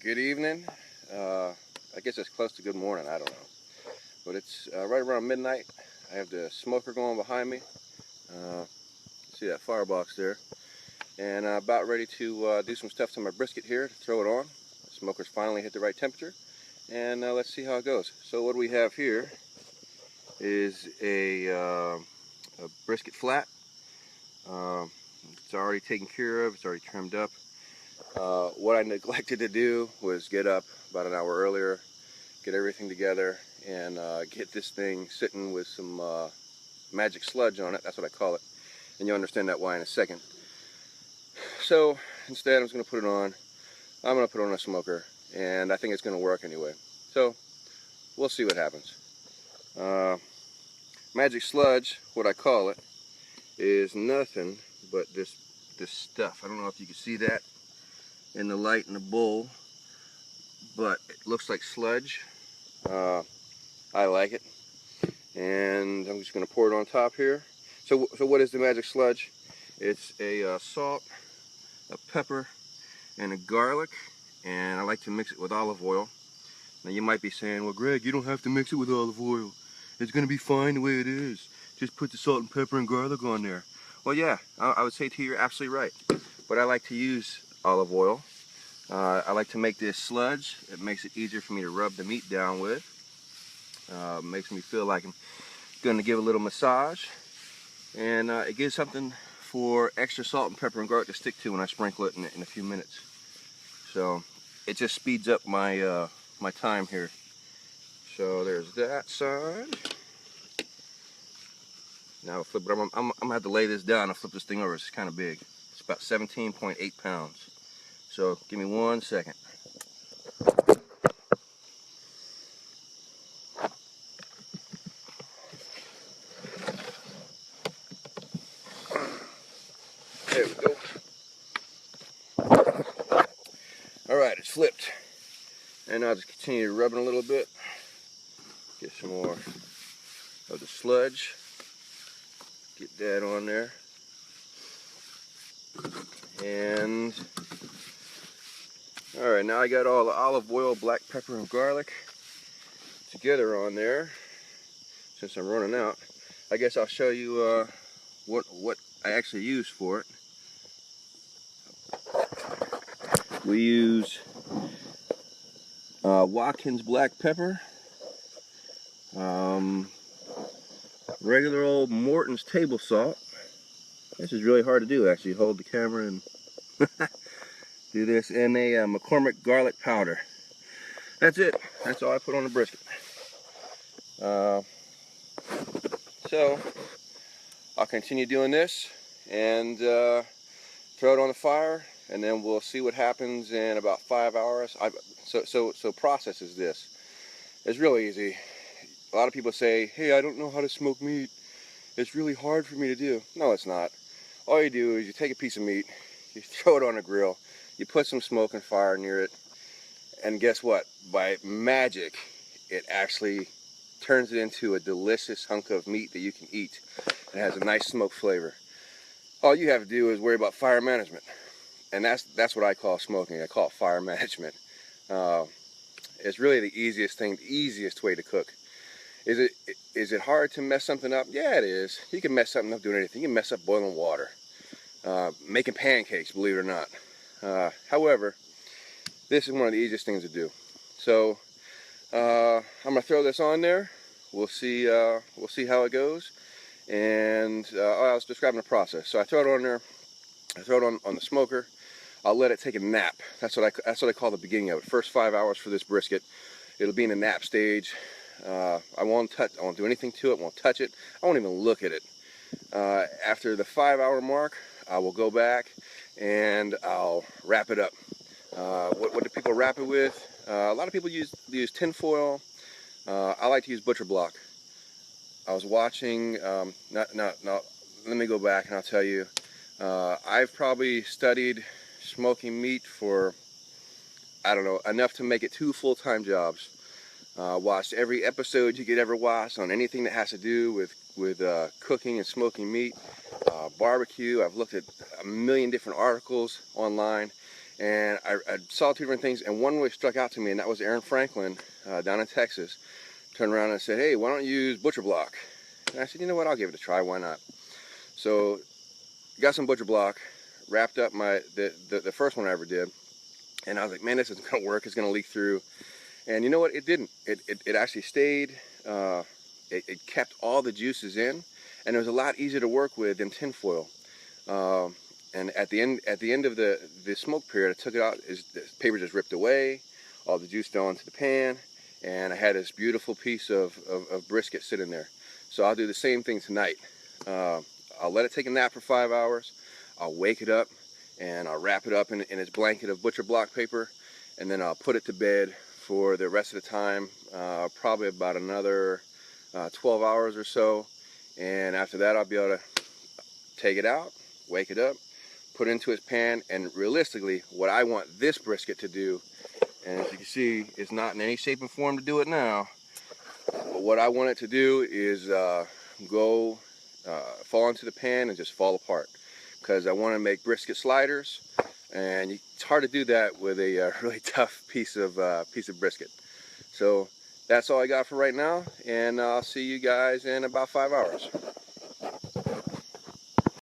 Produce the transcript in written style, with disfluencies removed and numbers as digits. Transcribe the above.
Good evening. I guess it's close to good morning, I don't know. But it's right around midnight. I have the smoker going behind me. See that firebox there. And about ready to do some stuff to my brisket here, to throw it on. The smoker's finally hit the right temperature. And let's see how it goes. So what we have here is a brisket flat. It's already taken care of. It's already trimmed up. What I neglected to do was get up about an hour earlier, get everything together, and get this thing sitting with some magic sludge on it. That's what I call it. And you'll understand that why in a second. So instead, I'm just going to put it on. I'm going to put it on a smoker, and I think it's going to work anyway. So we'll see what happens. Magic sludge, what I call it, is nothing but this stuff. I don't know if you can see that in the light in the bowl, but it looks like sludge. I like it, and I'm just going to pour it on top here. So what is the magic sludge? It's a salt, a pepper, and a garlic, and I like to mix it with olive oil. Now you might be saying, well, Greg, you don't have to mix it with olive oil. It's going to be fine the way it is. Just put the salt and pepper and garlic on there. Well, yeah, I would say to you, you're absolutely right. But I like to use olive oil. I like to make this sludge. It makes it easier for me to rub the meat down with. Makes me feel like I'm going to give a little massage. And it gives something for extra salt and pepper and garlic to stick to when I sprinkle it in a few minutes. So it just speeds up my my time here. So there's that side. Now flip it. I'm gonna have to lay this down and flip this thing over. It's kind of big. It's about 17.8 pounds. So give me 1 second. There we go. All right, it's flipped. And I'll just continue rubbing a little bit. Get some more of the sludge. Get that on there. And all right, now I got all the olive oil, black pepper, and garlic together on there. Since I'm running out, I guess I'll show you what I actually use for it. We use Watkins black pepper, regular old Morton's table salt. This is really hard to do, actually. Hold the camera and do this, and a McCormick garlic powder. That's it. That's all I put on the brisket. So I'll continue doing this and throw it on the fire, and then we'll see what happens in about 5 hours. So process is this. It's really easy. A lot of people say, hey, I don't know how to smoke meat. It's really hard for me to do. No, it's not. All you do is you take a piece of meat, you throw it on a grill, you put some smoke and fire near it, and guess what? By magic, it actually turns it into a delicious hunk of meat that you can eat. It has a nice smoke flavor. All you have to do is worry about fire management. And that's what I call smoking. I call it fire management. It's really the easiest thing, the easiest way to cook. Is it hard to mess something up? Yeah, it is. You can mess something up doing anything. You can mess up boiling water, making pancakes, believe it or not. However, this is one of the easiest things to do. So I'm gonna throw this on there. We'll see how it goes. And I was describing the process. So I throw it on there. I throw it on the smoker. I'll let it take a nap. That's what I call the beginning of it. First 5 hours for this brisket, it'll be in the nap stage. I won't do anything to it. Won't touch it. I won't even look at it. After the 5 hour mark, I will go back and I'll wrap it up. What do people wrap it with? A lot of people use tin foil. I like to use butcher block. I was watching. Let me go back and I'll tell you. I've probably studied smoking meat for, I don't know, enough to make it 2 full-time jobs. Watched every episode you could ever watch on anything that has to do with cooking and smoking meat, barbecue. I've looked at a million different articles online, And I saw 2 different things, and one really struck out to me, and that was Aaron Franklin down in Texas turned around and said, hey, why don't you use butcher block? And I said, you know what, I'll give it a try, why not? So got some butcher block, wrapped up the first one I ever did, and I was like, man, this isn't gonna work, it's gonna leak through. And you know what, it didn't. It actually stayed, it kept all the juices in, and it was a lot easier to work with than tin foil. And at the end of the smoke period, I took it out, the paper just ripped away, all the juice fell into the pan, and I had this beautiful piece of brisket sitting there. So I'll do the same thing tonight. I'll let it take a nap for 5 hours. I'll wake it up, and I'll wrap it up in its blanket of butcher block paper, and then I'll put it to bed for the rest of the time, probably about another 12 hours or so. And after that, I'll be able to take it out, wake it up, put it into its pan, and realistically, what I want this brisket to do, and as you can see, it's not in any shape and form to do it now, but what I want it to do is fall into the pan and just fall apart, because I want to make brisket sliders, and it's hard to do that with a really tough piece of brisket. So that's all I got for right now, and I'll see you guys in about 5 hours.